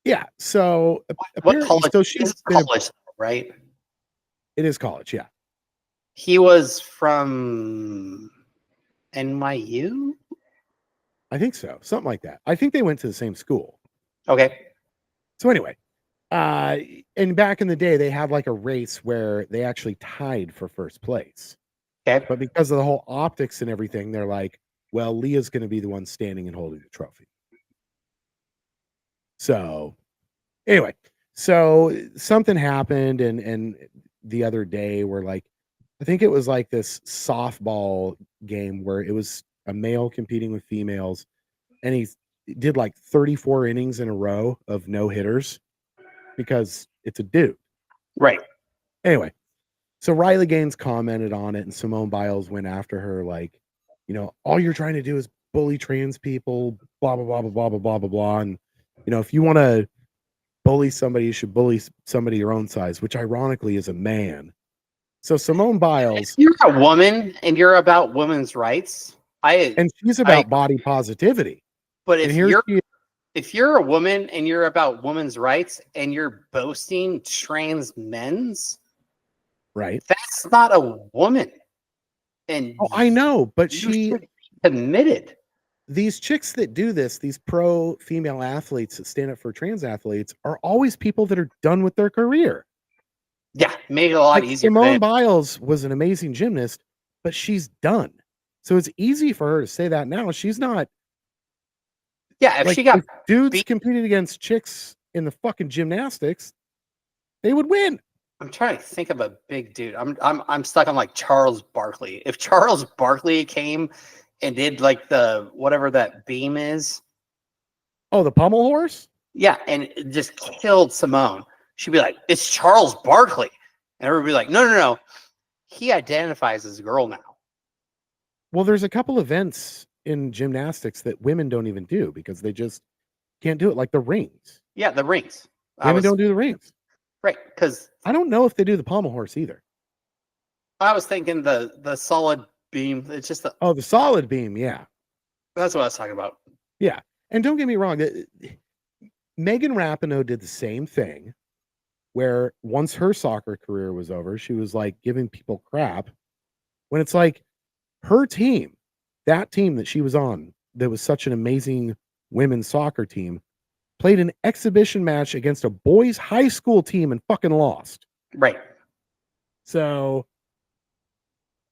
[SPEAKER 2] Yeah. So
[SPEAKER 3] what
[SPEAKER 2] apparently,
[SPEAKER 3] college?
[SPEAKER 2] so
[SPEAKER 3] This
[SPEAKER 2] she's
[SPEAKER 3] is
[SPEAKER 2] been
[SPEAKER 3] college, right?
[SPEAKER 2] it is college, yeah.
[SPEAKER 3] He was from NYU.
[SPEAKER 2] I think so. Something like that. I think they went to the same school.
[SPEAKER 3] Okay.
[SPEAKER 2] So anyway, and back in the day, they had like a race where they actually tied for first place.
[SPEAKER 3] Okay.
[SPEAKER 2] But because of the whole optics and everything, they're like, well, Leah's going to be the one standing and holding the trophy. So anyway, so something happened and the other day where like, I think it was like this softball game where it was a male competing with females, and he did like 34 innings in a row of no hitters because it's a dude.
[SPEAKER 3] Right.
[SPEAKER 2] Anyway, so Riley Gaines commented on it, and Simone Biles went after her like, all you're trying to do is bully trans people, blah blah blah blah blah blah blah blah blah. And if you want to bully somebody, you should bully somebody your own size, which ironically is a man. So Simone Biles,
[SPEAKER 3] If you're a woman and you're about women's rights,
[SPEAKER 2] and she's about body positivity.
[SPEAKER 3] but
[SPEAKER 2] And
[SPEAKER 3] if
[SPEAKER 2] here
[SPEAKER 3] you're
[SPEAKER 2] she is.
[SPEAKER 3] if you're a woman and you're about women's rights and you're boasting trans men's,
[SPEAKER 2] Right.
[SPEAKER 3] that's not a woman. And
[SPEAKER 2] Oh, I know, but
[SPEAKER 3] you should be committed.
[SPEAKER 2] these chicks that do this, these pro female athletes that stand up for trans athletes, are always people that are done with their career.
[SPEAKER 3] Yeah, made it a lot
[SPEAKER 2] Like,
[SPEAKER 3] easier.
[SPEAKER 2] Simone Biles was an amazing gymnast, but she's done. So it's easy for her to say that now. She's not.
[SPEAKER 3] Yeah, if
[SPEAKER 2] Like,
[SPEAKER 3] she got
[SPEAKER 2] if dudes
[SPEAKER 3] beat-
[SPEAKER 2] competed against chicks in the fucking gymnastics, they would win.
[SPEAKER 3] I'm trying to think of a big dude. I'm stuck on like Charles Barkley. If Charles Barkley came and did like the whatever that beam is,
[SPEAKER 2] Oh, the pommel horse?
[SPEAKER 3] yeah, and it just killed Simone, she'd be like, "It's Charles Barkley," and everybody would be like, "No, no, no, he identifies as a girl now."
[SPEAKER 2] Well, there's a couple events in gymnastics that women don't even do because they just can't do it, like the rings.
[SPEAKER 3] Yeah, the rings.
[SPEAKER 2] Women don't do the rings.
[SPEAKER 3] Right, because
[SPEAKER 2] I don't know if they do the pommel horse either.
[SPEAKER 3] I was thinking the solid beam. It's just
[SPEAKER 2] Oh, the solid beam, yeah.
[SPEAKER 3] that's what I was talking about.
[SPEAKER 2] Yeah. And don't get me wrong, Megan Rapinoe did the same thing where once her soccer career was over, she was like giving people crap when it's like her team, that team that she was on, that was such an amazing women's soccer team, played an exhibition match against a boys' high school team and fucking lost.
[SPEAKER 3] Right.
[SPEAKER 2] So,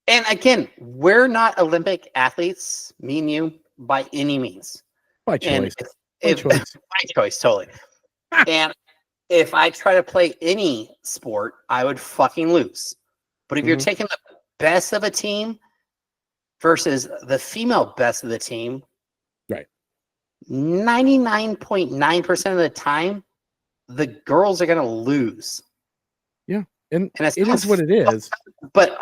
[SPEAKER 3] and again, we're not Olympic athletes, me and you, by any means.
[SPEAKER 2] by choice.
[SPEAKER 3] If
[SPEAKER 2] By choice.
[SPEAKER 3] my choice, totally. And if I try to play any sport, I would fucking lose. But if you're taking the best of a team versus the female best of the team,
[SPEAKER 2] Right.
[SPEAKER 3] 99.9% of the time, the girls are going to lose.
[SPEAKER 2] Yeah. And
[SPEAKER 3] it's
[SPEAKER 2] it is what it is.
[SPEAKER 3] But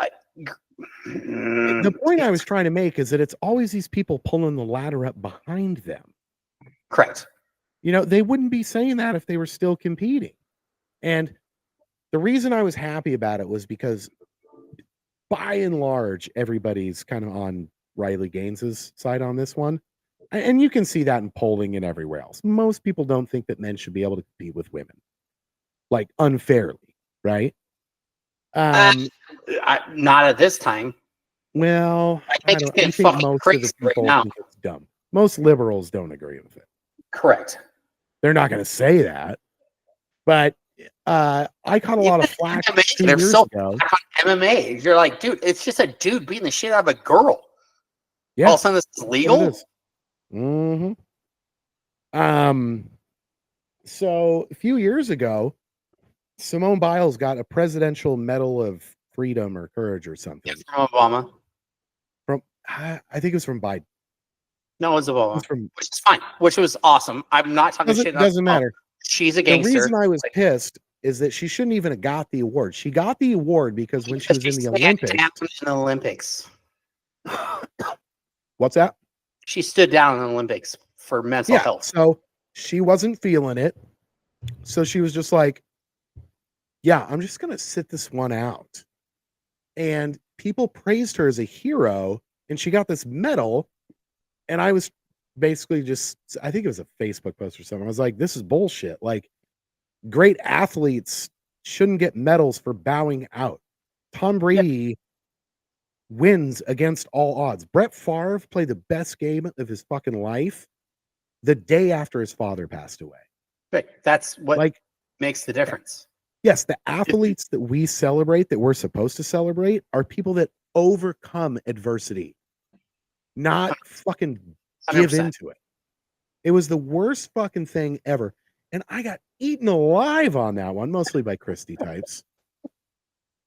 [SPEAKER 2] The point I was trying to make is that it's always these people pulling the ladder up behind them.
[SPEAKER 3] Correct.
[SPEAKER 2] You know, they wouldn't be saying that if they were still competing. And the reason I was happy about it was because by and large, everybody's kind of on Riley Gaines's side on this one. And you can see that in polling and everywhere else. Most people don't think that men should be able to compete with women, like unfairly, right?
[SPEAKER 3] Not at this time.
[SPEAKER 2] Well,
[SPEAKER 3] I think it's getting
[SPEAKER 2] I think
[SPEAKER 3] fucking
[SPEAKER 2] most of
[SPEAKER 3] crazy
[SPEAKER 2] the people
[SPEAKER 3] right now.
[SPEAKER 2] think it's dumb. Most liberals don't agree with it.
[SPEAKER 3] Correct.
[SPEAKER 2] They're not going to say that, but I caught a lot of flack
[SPEAKER 3] MMA,
[SPEAKER 2] 2
[SPEAKER 3] they're
[SPEAKER 2] years
[SPEAKER 3] so
[SPEAKER 2] ago.
[SPEAKER 3] back on MMA. You're like, dude, it's just a dude beating the shit out of a girl.
[SPEAKER 2] Yeah,
[SPEAKER 3] All of a sudden, this is
[SPEAKER 2] that's what
[SPEAKER 3] legal.
[SPEAKER 2] it is. So a few years ago, Simone Biles got a Presidential Medal of Freedom or Courage or something
[SPEAKER 3] From Obama.
[SPEAKER 2] from, I think it was from Biden.
[SPEAKER 3] No, it was
[SPEAKER 2] It
[SPEAKER 3] Obama,
[SPEAKER 2] was from,
[SPEAKER 3] which is fine, which was awesome. I'm not talking shit.
[SPEAKER 2] doesn't matter.
[SPEAKER 3] She's a
[SPEAKER 2] The
[SPEAKER 3] gangster.
[SPEAKER 2] reason I was pissed is that she shouldn't even have got the award. She got the award because when she was in the
[SPEAKER 3] stood
[SPEAKER 2] Olympics.
[SPEAKER 3] down in the Olympics.
[SPEAKER 2] What's that?
[SPEAKER 3] She stood down in the Olympics for mental health.
[SPEAKER 2] So she wasn't feeling it. So she was just like, yeah, I'm just going to sit this one out. And people praised her as a hero. And she got this medal. And I was basically just, I think it was a Facebook post or something. I was like, this is bullshit. Like, great athletes shouldn't get medals for bowing out. Tom Brady wins against all odds. Brett Favre played the best game of his fucking life the day after his father passed away.
[SPEAKER 3] Right. That's what
[SPEAKER 2] Like,
[SPEAKER 3] makes the difference.
[SPEAKER 2] yes, the athletes that we celebrate, that we're supposed to celebrate, are people that overcome adversity, not fucking give
[SPEAKER 3] 100%.
[SPEAKER 2] into it. It was the worst fucking thing ever. And I got eaten alive on that one, mostly by Christy types.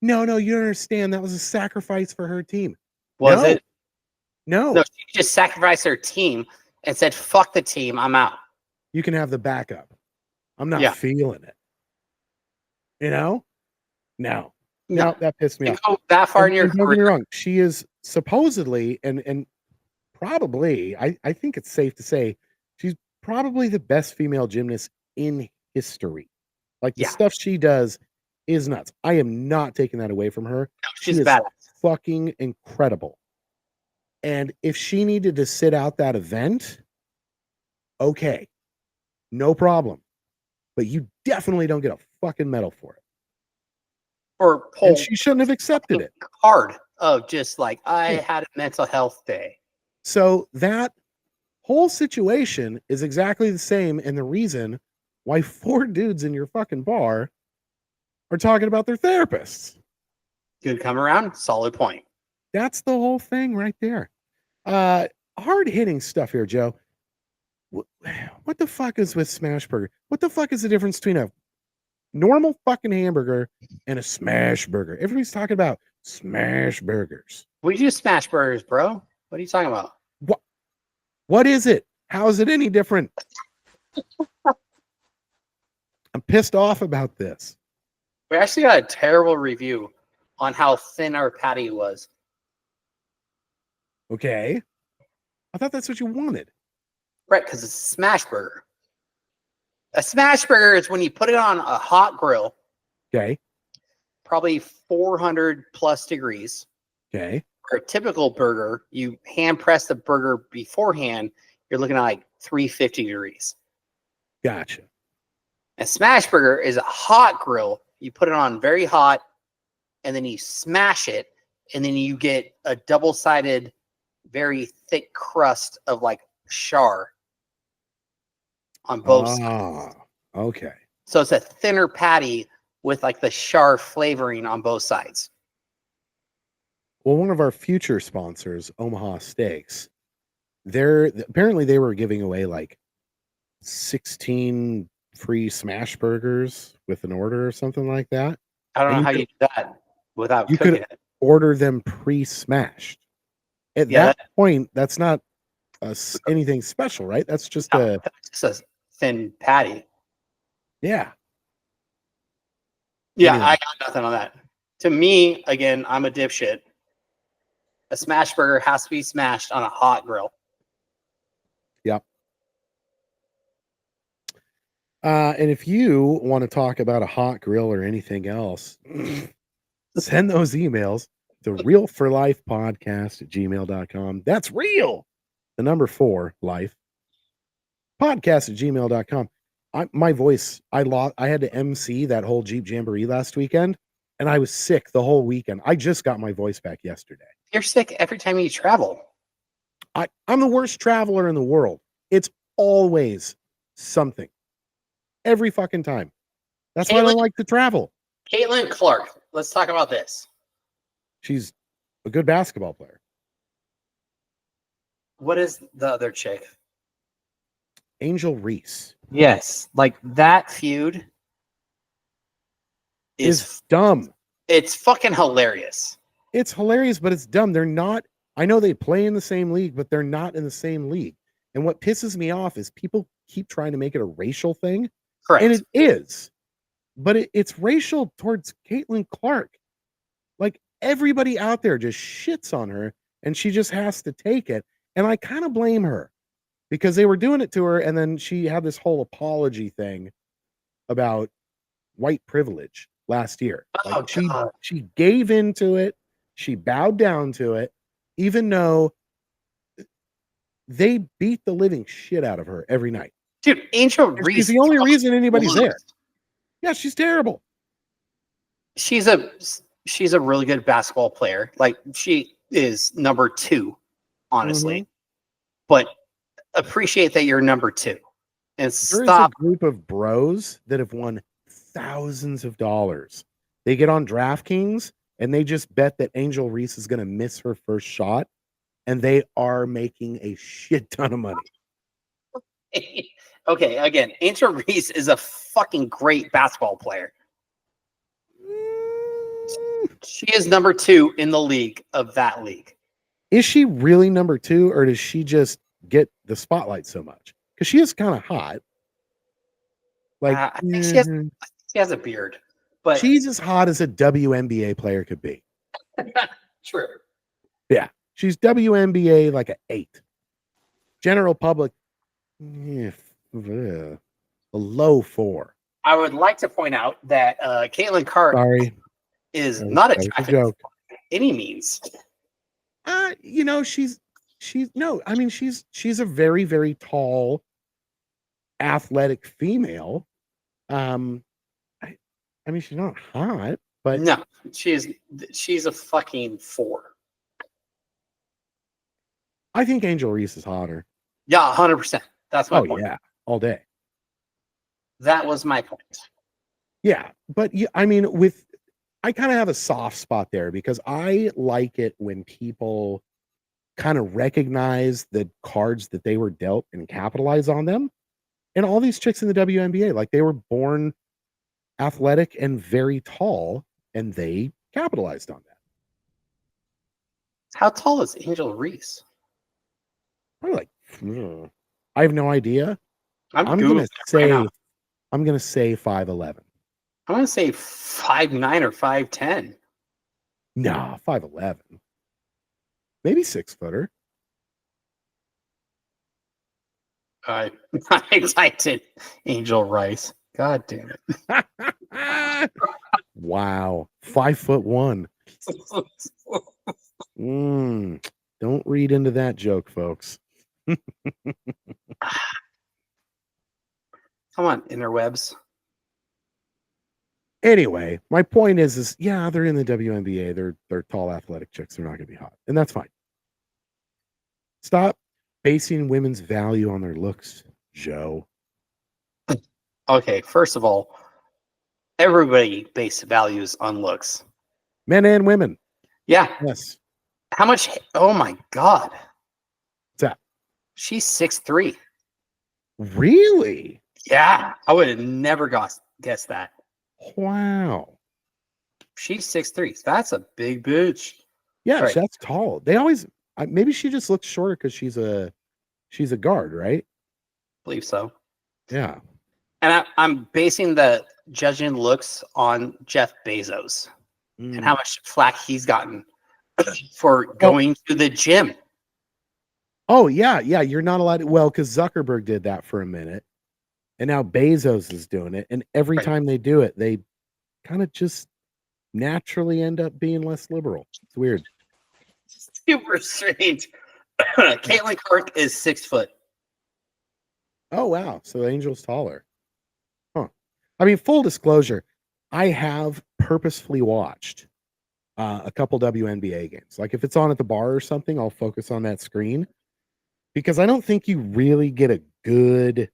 [SPEAKER 2] No, you don't understand. That was a sacrifice for her team.
[SPEAKER 3] Was it?
[SPEAKER 2] No.
[SPEAKER 3] No, she just sacrificed her team and said, fuck the team, I'm out.
[SPEAKER 2] You can have the backup. I'm not feeling it. You know? No, that pissed me off.
[SPEAKER 3] Go that far in your
[SPEAKER 2] Don't get me
[SPEAKER 3] career.
[SPEAKER 2] wrong. She is supposedly and probably, I think it's safe to say, she's probably the best female gymnast in history. Like, the stuff she does is nuts. I am not taking that away from her.
[SPEAKER 3] No,
[SPEAKER 2] She
[SPEAKER 3] she's
[SPEAKER 2] is
[SPEAKER 3] badass.
[SPEAKER 2] fucking incredible. And if she needed to sit out that event, okay, no problem. But you definitely don't get a fucking medal for it.
[SPEAKER 3] Or
[SPEAKER 2] And she shouldn't have accepted it.
[SPEAKER 3] card of just like, I had a mental health day.
[SPEAKER 2] So that whole situation is exactly the same, and the reason why 4 dudes in your fucking bar are talking about their therapists.
[SPEAKER 3] Good come around. Solid point.
[SPEAKER 2] That's the whole thing right there. Hard-hitting stuff here, Joe. What the fuck is with Smashburger? What the fuck is the difference between a normal fucking hamburger and a smash burger. Everybody's talking about smash burgers.
[SPEAKER 3] We do smash burgers, bro. What are you talking about?
[SPEAKER 2] What is it? How is it any different? I'm pissed off about this.
[SPEAKER 3] We actually got a terrible review on how thin our patty was.
[SPEAKER 2] Okay. I thought that's what you wanted.
[SPEAKER 3] Right, because it's a smash burger. A smash burger is when you put it on a hot grill,
[SPEAKER 2] Okay.
[SPEAKER 3] probably 400 plus degrees.
[SPEAKER 2] Okay.
[SPEAKER 3] For a typical burger, you hand press the burger beforehand, you're looking at like 350 degrees.
[SPEAKER 2] Gotcha.
[SPEAKER 3] A smash burger is a hot grill. You put it on very hot, and then you smash it, and then you get a double-sided, very thick crust of like char on both sides.
[SPEAKER 2] Okay.
[SPEAKER 3] So it's a thinner patty with like the char flavoring on both sides.
[SPEAKER 2] Well, one of our future sponsors, Omaha Steaks, apparently they were giving away like 16 free smash burgers with an order or something like that.
[SPEAKER 3] I don't know how you do that without cooking it.
[SPEAKER 2] Order them pre-smashed. At that point, that's not anything special, right? That's just
[SPEAKER 3] that's just a thin patty.
[SPEAKER 2] Yeah.
[SPEAKER 3] Yeah,
[SPEAKER 2] Anyway.
[SPEAKER 3] I got nothing on that. To me, again, I'm a dipshit. A smash burger has to be smashed on a hot grill.
[SPEAKER 2] Yep. And if you want to talk about a hot grill or anything else, send those emails to realforlifepodcast@gmail.com. That's real. The number 4 life podcast@gmail.com. My voice, I had to MC that whole Jeep Jamboree last weekend, and I was sick the whole weekend. I just got my voice back yesterday.
[SPEAKER 3] You're sick every time you travel.
[SPEAKER 2] I'm the worst traveler in the world. It's always something. Every fucking time. That's why I don't like to travel.
[SPEAKER 3] Caitlin Clark. Let's talk about this.
[SPEAKER 2] She's a good basketball player.
[SPEAKER 3] What is the other chick?
[SPEAKER 2] Angel Reese.
[SPEAKER 3] Yes, like that feud
[SPEAKER 2] is dumb.
[SPEAKER 3] It's fucking hilarious.
[SPEAKER 2] It's hilarious, but it's dumb. They're not. I know they play in the same league, but they're not in the same league. And what pisses me off is people keep trying to make it a racial thing.
[SPEAKER 3] Correct.
[SPEAKER 2] And it is. But it's racial towards Caitlin Clark. Like everybody out there just shits on her and she just has to take it. And I kind of blame her because they were doing it to her. And then she had this whole apology thing about white privilege last year. Like she gave into it. She bowed down to it, even though they beat the living shit out of her every night.
[SPEAKER 3] Dude, Angel Reese.
[SPEAKER 2] She's the only reason anybody's there. Yeah, she's terrible.
[SPEAKER 3] She's a really good basketball player. Like she is number 2, honestly.
[SPEAKER 2] Mm-hmm.
[SPEAKER 3] But appreciate that you're number 2. And
[SPEAKER 2] There
[SPEAKER 3] stop.
[SPEAKER 2] is a group of bros that have won thousands of dollars. They get on DraftKings and they just bet that Angel Reese is going to miss her first shot, and they are making a shit ton of money.
[SPEAKER 3] Okay, again, Angel Reese is a fucking great basketball player. She is number 2 in the league of that league.
[SPEAKER 2] Is she really number 2, or does she just get the spotlight so much? Because she is kind of hot. Like
[SPEAKER 3] I think she has a beard, but
[SPEAKER 2] she's as hot as a WNBA player could be.
[SPEAKER 3] True.
[SPEAKER 2] Yeah, she's WNBA like an 8. General public, a low 4.
[SPEAKER 3] I would like to point out that Caitlin Clark is not attractive by any means.
[SPEAKER 2] You know, she's a very, very tall, athletic female. I mean, she's not hot, but
[SPEAKER 3] no, she's a fucking 4.
[SPEAKER 2] I think Angel Reese is hotter.
[SPEAKER 3] Yeah, 100%. That's my point.
[SPEAKER 2] Yeah, all day.
[SPEAKER 3] That was my point.
[SPEAKER 2] Yeah, but I mean, I kind of have a soft spot there because I like it when people kind of recognize the cards that they were dealt and capitalize on them. And all these chicks in the WNBA, like they were born athletic and very tall, and they capitalized on that.
[SPEAKER 3] How tall is Angel Reese?
[SPEAKER 2] Probably like, I have no idea. I'm gonna say 5'11".
[SPEAKER 3] I'm gonna say 5'9" or 5'10".
[SPEAKER 2] Nah, 5'11". Maybe 6-footer.
[SPEAKER 3] I'm excited. Angel Rice. God damn it.
[SPEAKER 2] Wow. 5'1". Don't read into that joke, folks.
[SPEAKER 3] Come on, interwebs.
[SPEAKER 2] Anyway, my point is yeah, they're in the WNBA. They're tall, athletic chicks. They're not going to be hot, and that's fine. Stop basing women's value on their looks, Joe.
[SPEAKER 3] Okay, first of all, everybody bases values on looks.
[SPEAKER 2] Men and women.
[SPEAKER 3] Yeah.
[SPEAKER 2] Yes.
[SPEAKER 3] How much? Oh my God.
[SPEAKER 2] What's that?
[SPEAKER 3] She's 6'3".
[SPEAKER 2] Really?
[SPEAKER 3] Yeah. I would have never guessed that.
[SPEAKER 2] Wow.
[SPEAKER 3] She's 6'3". That's a big bitch.
[SPEAKER 2] Yeah,
[SPEAKER 3] Right.
[SPEAKER 2] that's tall. They always maybe she just looks shorter because she's a guard, right?
[SPEAKER 3] Believe so.
[SPEAKER 2] Yeah.
[SPEAKER 3] And I'm basing the judging looks on Jeff Bezos and how much flack he's gotten for going to the gym.
[SPEAKER 2] Oh, yeah. You're not allowed to. Well, because Zuckerberg did that for a minute. And now Bezos is doing it. And every time they do it, they kind of just naturally end up being less liberal. It's weird.
[SPEAKER 3] Super strange. Caitlin Clark is 6 foot.
[SPEAKER 2] Oh, wow. So Angel's taller. Huh. I mean, full disclosure, I have purposefully watched a couple WNBA games. Like if it's on at the bar or something, I'll focus on that screen because I don't think you really get a good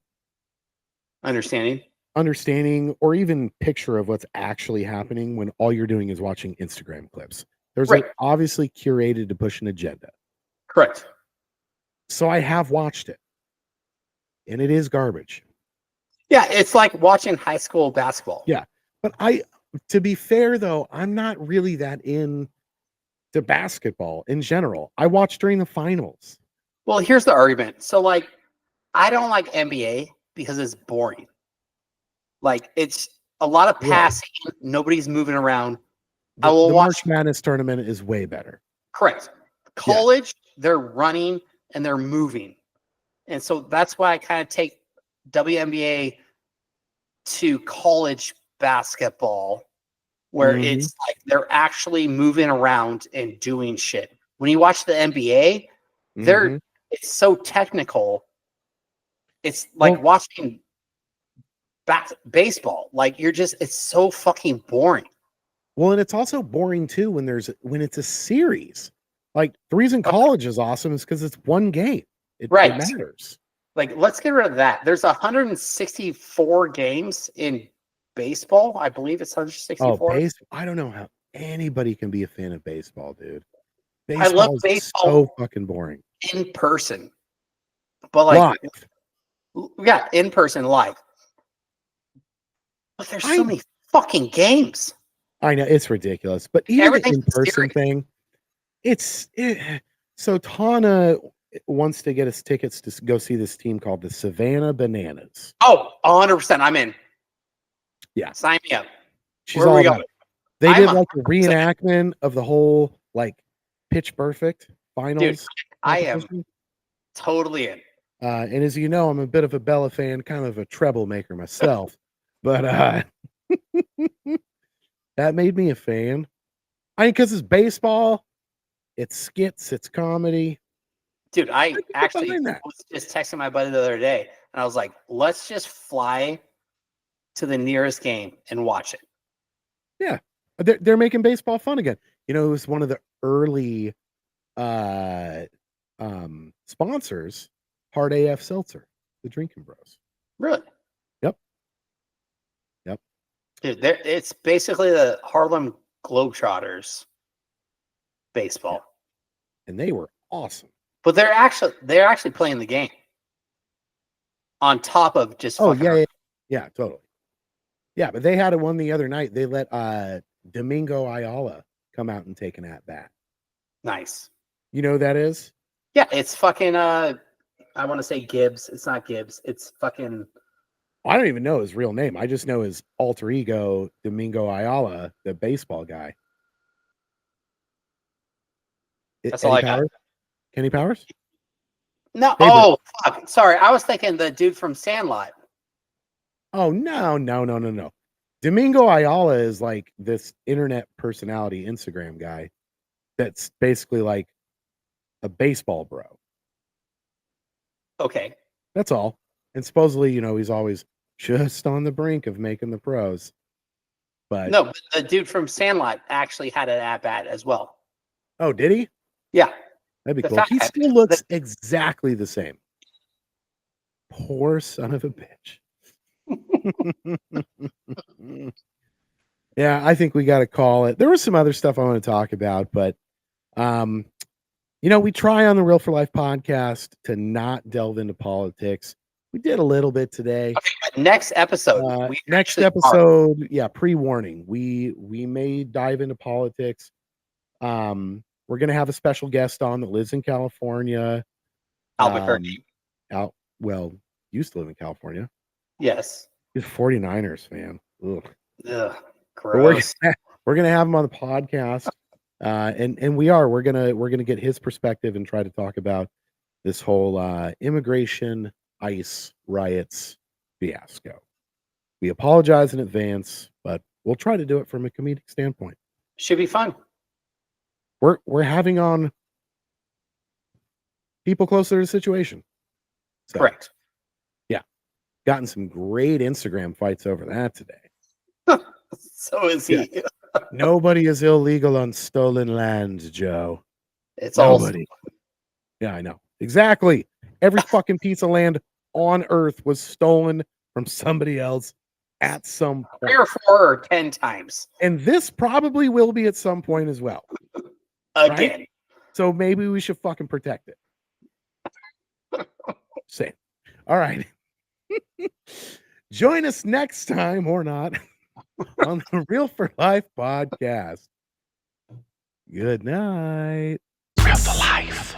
[SPEAKER 2] understanding or even picture of what's actually happening when all you're doing is watching Instagram clips. There's obviously curated to push an agenda.
[SPEAKER 3] Correct.
[SPEAKER 2] So I have watched it. And it is garbage.
[SPEAKER 3] Yeah, it's like watching high school basketball.
[SPEAKER 2] Yeah. But to be fair though, I'm not really that into basketball in general. I watch during the finals.
[SPEAKER 3] Well, here's the argument. So like I don't like NBA because it's boring. Like it's a lot of passing, nobody's moving around.
[SPEAKER 2] The March Madness tournament is way better.
[SPEAKER 3] Correct. College, they're running and they're moving. And so that's why I kind of take WNBA to college basketball, where it's like they're actually moving around and doing shit. When you watch the NBA, it's so technical. It's like watching baseball. Like it's so fucking boring.
[SPEAKER 2] Well, and it's also boring too when it's a series. Like the reason college is awesome is because it's one game. It matters.
[SPEAKER 3] Like, let's get rid of that. There's 164 games in baseball. I believe it's 164.
[SPEAKER 2] Oh, I don't know how anybody can be a fan of baseball, dude.
[SPEAKER 3] I love baseball.
[SPEAKER 2] So fucking boring.
[SPEAKER 3] In person. But like in person live. But there's so many fucking games.
[SPEAKER 2] I know it's ridiculous. But even the in-person thing, so Tana wants to get us tickets to go see this team called the Savannah Bananas.
[SPEAKER 3] Oh, 100%. I'm in.
[SPEAKER 2] Yeah.
[SPEAKER 3] Sign me up.
[SPEAKER 2] Where are we going? They did like a reenactment of the whole like Pitch Perfect finals.
[SPEAKER 3] Dude, I am totally in.
[SPEAKER 2] And as you know, I'm a bit of a Bella fan, kind of a treble maker myself. But that made me a fan. I mean, because it's baseball, it's skits, it's comedy.
[SPEAKER 3] Dude, I actually was just texting my buddy the other day, and I was like, let's just fly to the nearest game and watch it.
[SPEAKER 2] Yeah. They're making baseball fun again. You know, it was one of the early sponsors, Hard AF Seltzer, the Drinking Bros.
[SPEAKER 3] Really?
[SPEAKER 2] Yep.
[SPEAKER 3] Dude, it's basically the Harlem Globetrotters baseball.
[SPEAKER 2] And they were awesome.
[SPEAKER 3] But they're actually playing the game on top of just.
[SPEAKER 2] Oh yeah, totally. Yeah, but they had one the other night. They let Domingo Ayala come out and take an at bat.
[SPEAKER 3] Nice.
[SPEAKER 2] You know who that is?
[SPEAKER 3] Yeah, it's fucking I want to say Gibbs. It's not Gibbs. It's fucking
[SPEAKER 2] I don't even know his real name. I just know his alter ego, Domingo Ayala, the baseball guy.
[SPEAKER 3] That's all I got.
[SPEAKER 2] Kenny Powers?
[SPEAKER 3] No.
[SPEAKER 2] Favorite.
[SPEAKER 3] Oh, fuck. Sorry. I was thinking the dude from Sandlot.
[SPEAKER 2] Oh, no. Domingo Ayala is like this internet personality Instagram guy that's basically like a baseball bro.
[SPEAKER 3] Okay.
[SPEAKER 2] That's all. And supposedly, he's always just on the brink of making the pros. But
[SPEAKER 3] no, but the dude from Sandlot actually had an at bat as well.
[SPEAKER 2] Oh, did he?
[SPEAKER 3] Yeah.
[SPEAKER 2] That'd be cool. He still looks exactly the same. Poor son of a bitch. Yeah, I think we got to call it. There was some other stuff I want to talk about, but we try on the Real for Life podcast to not delve into politics. We did a little bit today.
[SPEAKER 3] Okay, but next episode.
[SPEAKER 2] Pre-warning. We may dive into politics. We're gonna have a special guest on that lives in California.
[SPEAKER 3] Albuquerque.
[SPEAKER 2] Used to live in California.
[SPEAKER 3] Yes.
[SPEAKER 2] He's 49ers, man.
[SPEAKER 3] Ugh, gross.
[SPEAKER 2] We're gonna have him on the podcast. And we're gonna get his perspective and try to talk about this whole immigration ICE riots fiasco. We apologize in advance, but we'll try to do it from a comedic standpoint.
[SPEAKER 3] Should be fun.
[SPEAKER 2] We're having on people closer to the situation. So,
[SPEAKER 3] correct.
[SPEAKER 2] Yeah. Gotten some great Instagram fights over that today.
[SPEAKER 3] So is he.
[SPEAKER 2] Yeah. Nobody is illegal on stolen land, Joe.
[SPEAKER 3] It's
[SPEAKER 2] nobody. Yeah, I know. Exactly. Every fucking piece of land on earth was stolen from somebody else at some point.
[SPEAKER 3] 3 or 4 or 10 times.
[SPEAKER 2] And this probably will be at some point as well.
[SPEAKER 3] Again.
[SPEAKER 2] Right? So maybe we should fucking protect it. Same. All right. Join us next time or not on the Real for Life podcast. Good night.
[SPEAKER 1] Real for Life.